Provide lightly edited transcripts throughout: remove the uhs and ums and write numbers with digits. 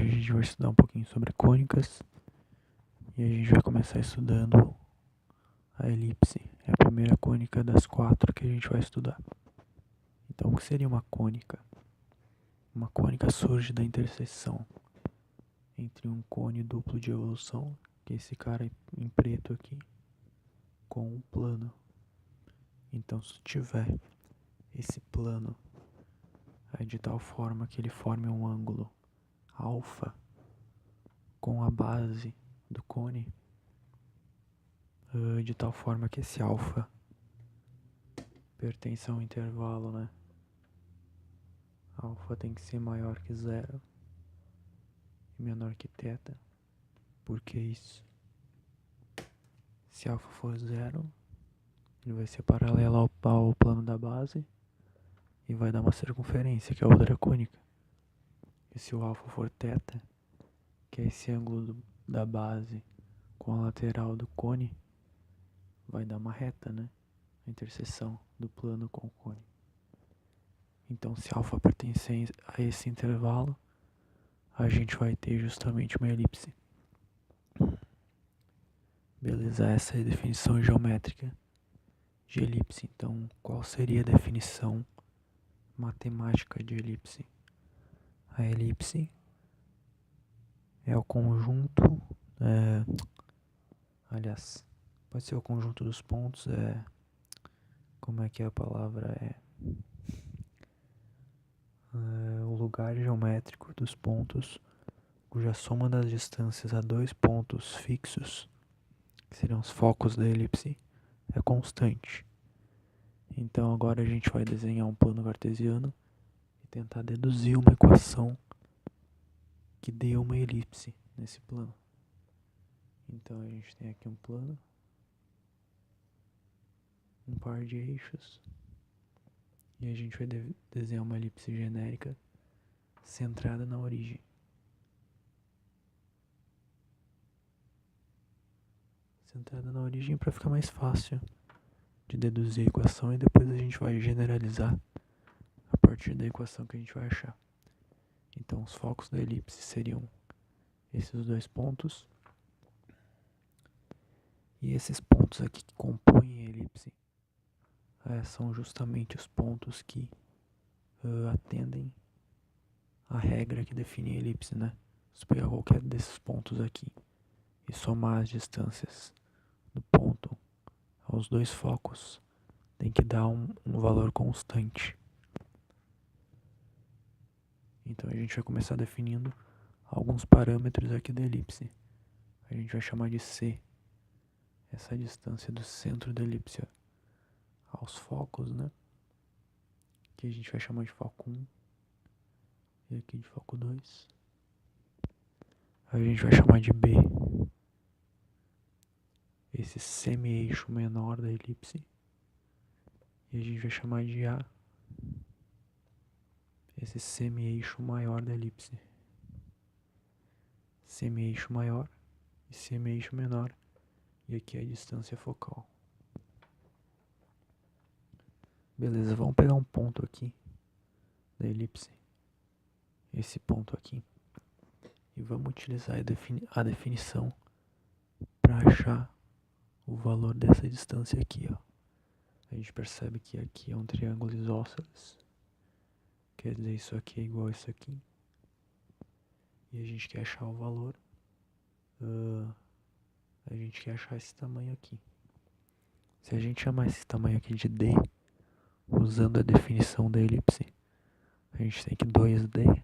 hoje a gente vai estudar um pouquinho sobre cônicas e a gente vai começar estudando a elipse. É a primeira cônica das 4 que a gente vai estudar. Então, o que seria uma cônica? Uma cônica surge da interseção entre um cone duplo de evolução, que é esse cara em preto aqui, com um plano. Então, se tiver esse plano aí de tal forma que ele forme um ângulo alfa com a base do cone, de tal forma que esse alfa pertence a um intervalo, né? Alfa tem que ser maior que zero e menor que θ. Por que isso? Se alfa for zero, ele vai ser paralelo ao plano da base e vai dar uma circunferência, que é a outra cônica. E se o alfa for θ, que é esse ângulo da base com a lateral do cone, vai dar uma reta, né? A interseção do plano com o cone. Então, se alfa pertence a esse intervalo, a gente vai ter justamente uma elipse. Beleza, essa é a definição geométrica de elipse. Então, qual seria a definição matemática de elipse? A elipse é o conjunto, aliás, pode ser o conjunto dos pontos, como é que é a palavra? O lugar geométrico dos pontos cuja soma das distâncias a dois pontos fixos, que seriam os focos da elipse, é constante. Então agora a gente vai desenhar um plano cartesiano e tentar deduzir uma equação que dê uma elipse nesse plano. Então a gente tem aqui um plano, um par de eixos, e a gente vai desenhar uma elipse genérica centrada na origem. Centrada na origem para ficar mais fácil de deduzir a equação, e depois a gente vai generalizar a partir da equação que a gente vai achar. Então os focos da elipse seriam esses dois pontos, e esses pontos aqui que compõem a elipse são justamente os pontos que atendem a regra que define a elipse, né? Se pegar qualquer desses pontos aqui e somar as distâncias do ponto aos dois focos, tem que dar um valor constante. Então a gente vai começar definindo alguns parâmetros aqui da elipse. A gente vai chamar de C essa distância do centro da elipse aos focos, né? Que a gente vai chamar de foco 1 e aqui de foco 2. A gente vai chamar de B esse semi-eixo menor da elipse, e a gente vai chamar de A esse semi-eixo maior da elipse. Semi-eixo maior e semi-eixo menor, e aqui é a distância focal. Beleza, vamos pegar um ponto aqui da elipse, esse ponto aqui, e vamos utilizar a definição para achar o valor dessa distância aqui, ó. A gente percebe que aqui é um triângulo isósceles, quer dizer, isso aqui é igual a isso aqui, e a gente quer achar o valor, a gente quer achar esse tamanho aqui. Se a gente chamar esse tamanho aqui de D, usando a definição da elipse, a gente tem que 2D,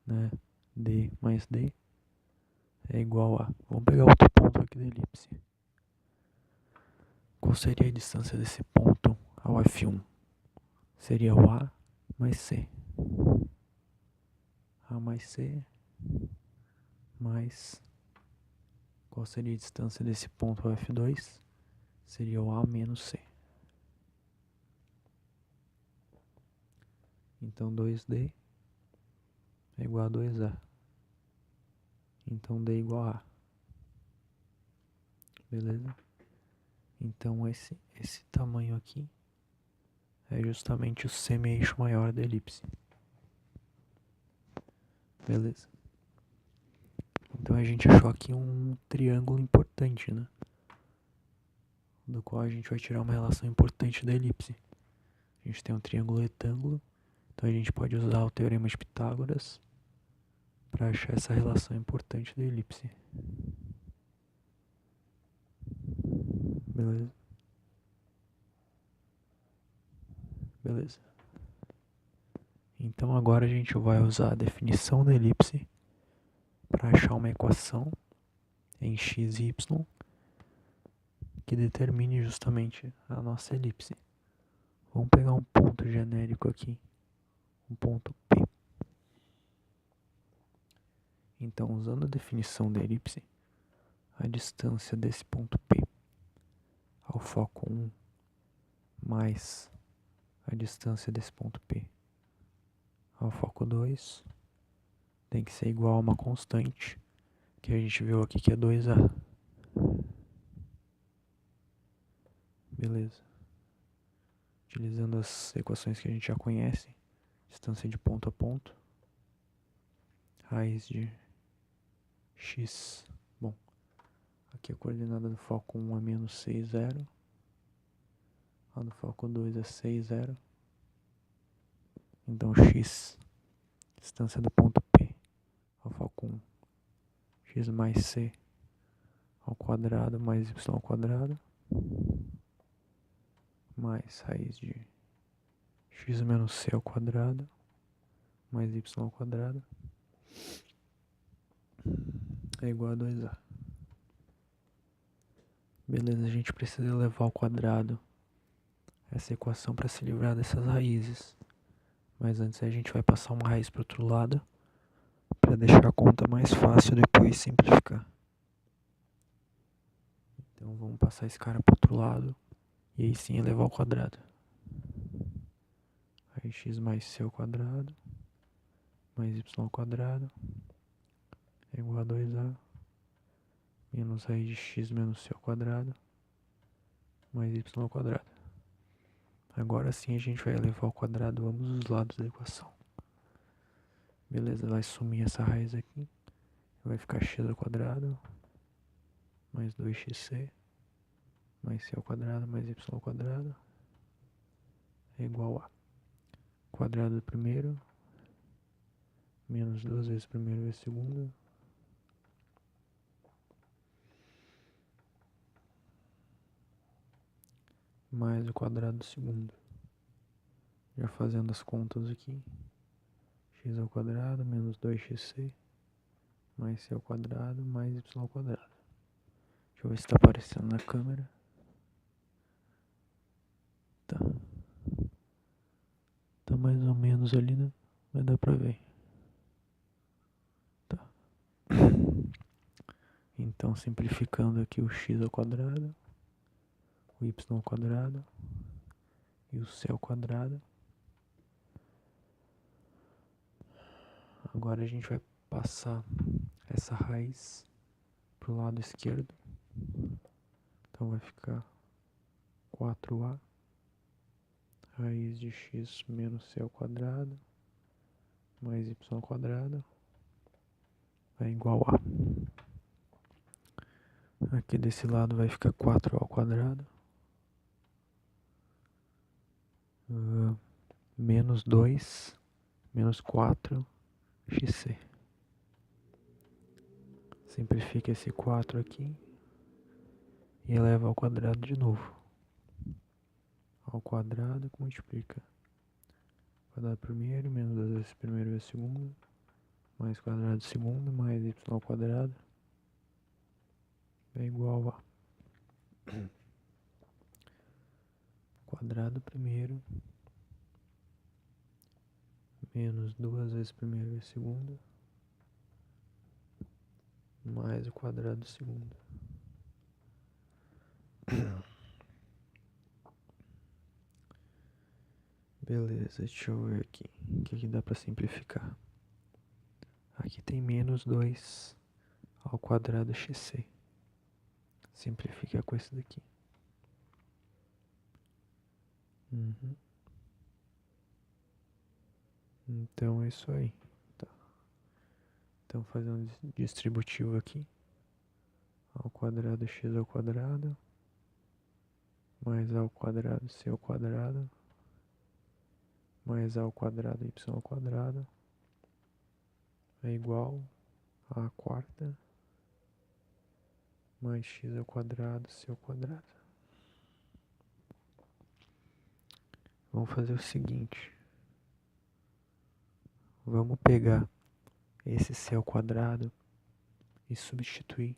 né, D mais D é igual a... Vamos pegar outro ponto aqui da elipse. Qual seria a distância desse ponto ao F1? Seria o A mais C. A mais C mais... Qual seria a distância desse ponto ao F2? Seria o A menos C. Então 2D é igual a 2A. Então D é igual a A. Beleza? Então esse tamanho aqui é justamente o semi-eixo maior da elipse. Beleza. Então a gente achou aqui um triângulo importante, né? Do qual a gente vai tirar uma relação importante da elipse. A gente tem um triângulo retângulo, então a gente pode usar o teorema de Pitágoras para achar essa relação importante da elipse. Beleza? Beleza. Então agora a gente vai usar a definição da elipse para achar uma equação em x e y que determine justamente a nossa elipse. Vamos pegar um ponto genérico aqui, um ponto P. Então, usando a definição da elipse, a distância desse ponto P ao foco 1 mais a distância desse ponto P ao foco 2 tem que ser igual a uma constante, que a gente viu aqui que é 2A. Beleza. Utilizando as equações que a gente já conhece, distância de ponto a ponto, raiz de x, bom, aqui a coordenada do foco 1 é menos 6, 0, a do foco 2 é 6, 0, então x, distância do ponto P ao foco 1, x mais c ao quadrado mais y ao quadrado, mais raiz de x menos c ao quadrado mais y ao quadrado é igual a 2A. Beleza, a gente precisa elevar ao quadrado essa equação para se livrar dessas raízes. Mas antes a gente vai passar uma raiz para o outro lado para deixar a conta mais fácil depois simplificar. Então vamos passar esse cara para o outro lado e aí sim elevar ao quadrado. Aí x mais c ao quadrado mais y ao quadrado é igual a 2A menos raiz de x menos c ao quadrado mais y ao quadrado. Agora sim a gente vai elevar ao quadrado ambos os lados da equação. Beleza, vai sumir essa raiz aqui. Vai ficar x ao quadrado mais 2xc mais c ao quadrado mais y ao quadrado é igual a quadrado do primeiro menos 2 vezes primeiro vezes segundo mais o quadrado do segundo. Já fazendo as contas aqui, x ao quadrado menos 2xc mais c ao quadrado mais y ao quadrado. Deixa eu ver se está aparecendo na câmera. Tá. Tá mais ou menos ali, né? Vai dar pra ver. Tá. Então, simplificando aqui o x ao quadrado, o y ao quadrado e o c ao quadrado. Agora a gente vai passar essa raiz pro lado esquerdo. Então vai ficar 4a raiz de x menos c ao quadrado mais y ao quadrado é igual a. Aqui desse lado vai ficar 4 ao quadrado menos 2 menos 4xc. Simplifica esse 4 aqui e eleva ao quadrado de novo. Ao quadrado que multiplica quadrado primeiro menos 2 vezes primeiro vezes segundo mais quadrado segundo mais y ao quadrado é igual a quadrado primeiro menos 2 vezes primeiro vezes segundo mais o quadrado segundo. Beleza, deixa eu ver aqui o que dá para simplificar. Aqui tem menos 2 ao quadrado xc. Simplifica com esse daqui. Então é isso aí. Tá. Então fazer um distributivo aqui. A ao quadrado x ao quadrado mais a ao quadrado c ao quadrado mais a ao quadrado y ao quadrado é igual a quarta mais x ao quadrado c ao quadrado. Vamos fazer o seguinte. Vamos pegar esse c ao quadrado e substituir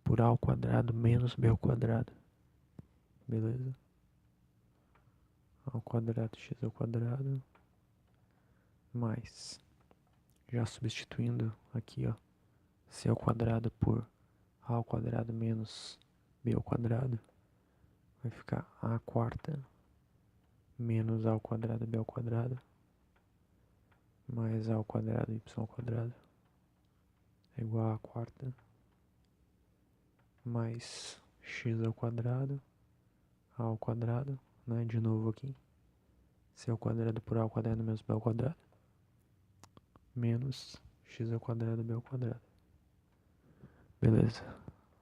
por a ao quadrado menos b ao quadrado. Beleza? A ao quadrado x ao quadrado mais, já substituindo aqui, ó, c ao quadrado por a ao quadrado menos b ao quadrado, vai ficar a quarta menos a ao quadrado b ao quadrado mais a ao quadrado y ao quadrado é igual a quarta mais x ao quadrado, a ao quadrado, né, de novo aqui, c ao quadrado por a ao quadrado menos b ao quadrado, menos x ao quadrado b ao quadrado. Beleza,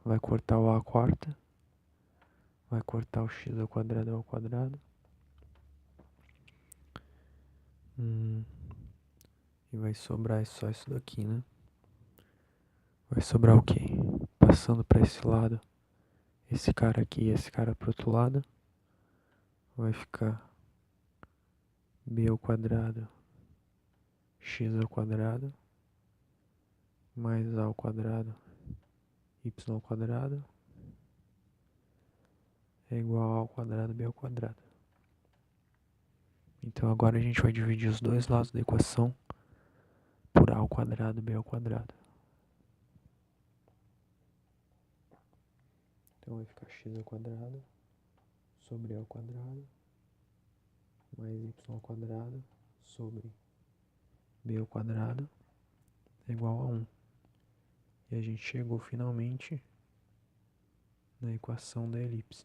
vai cortar o a quarta, vai cortar o x ao quadrado ao quadrado, e vai sobrar só isso daqui, né? Vai sobrar o quê? Passando para esse lado, esse cara aqui e esse cara para o outro lado, vai ficar b ao quadrado x ao quadrado mais a ao quadrado y ao quadrado é igual a ao quadrado b ao quadrado. Então agora a gente vai dividir os dois lados da equação por a ao quadrado b ao quadrado. Então vai ficar x ao quadrado sobre a ao quadrado mais y ao quadrado sobre b ao quadrado é igual a 1. E a gente chegou finalmente na equação da elipse.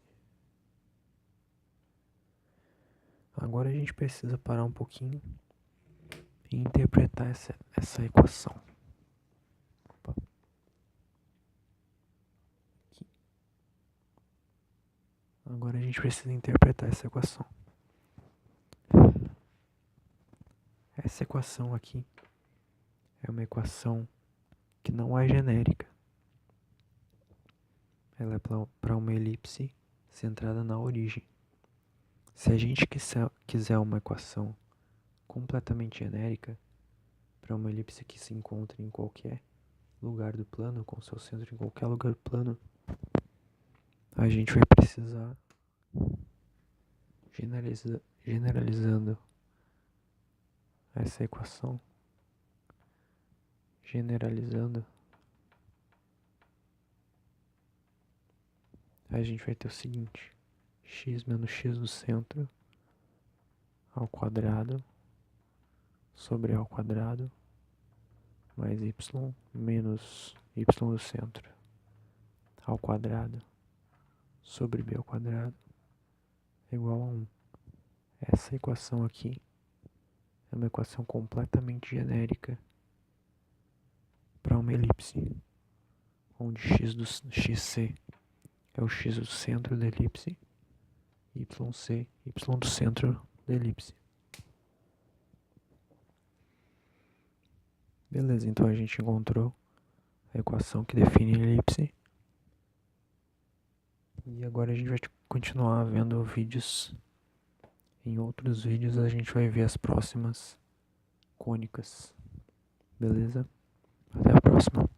Agora a gente precisa parar um pouquinho e interpretar essa equação. Opa. Aqui. Agora a gente precisa interpretar essa equação. Essa equação aqui é uma equação que não é genérica. Ela é para uma elipse centrada na origem. Se a gente quiser uma equação completamente genérica para uma elipse que se encontra em qualquer lugar do plano, com seu centro em qualquer lugar do plano, a gente vai precisar, generalizando essa equação, a gente vai ter o seguinte: x menos x do centro ao quadrado sobre a ao quadrado mais y menos y do centro ao quadrado sobre b ao quadrado é igual a 1. Essa equação aqui é uma equação completamente genérica para uma elipse, onde xc é o x do centro da elipse, yc, y do centro da elipse. Beleza, então a gente encontrou a equação que define a elipse. E agora a gente vai continuar vendo vídeos. Em outros vídeos a gente vai ver as próximas cônicas. Beleza? Até a próxima.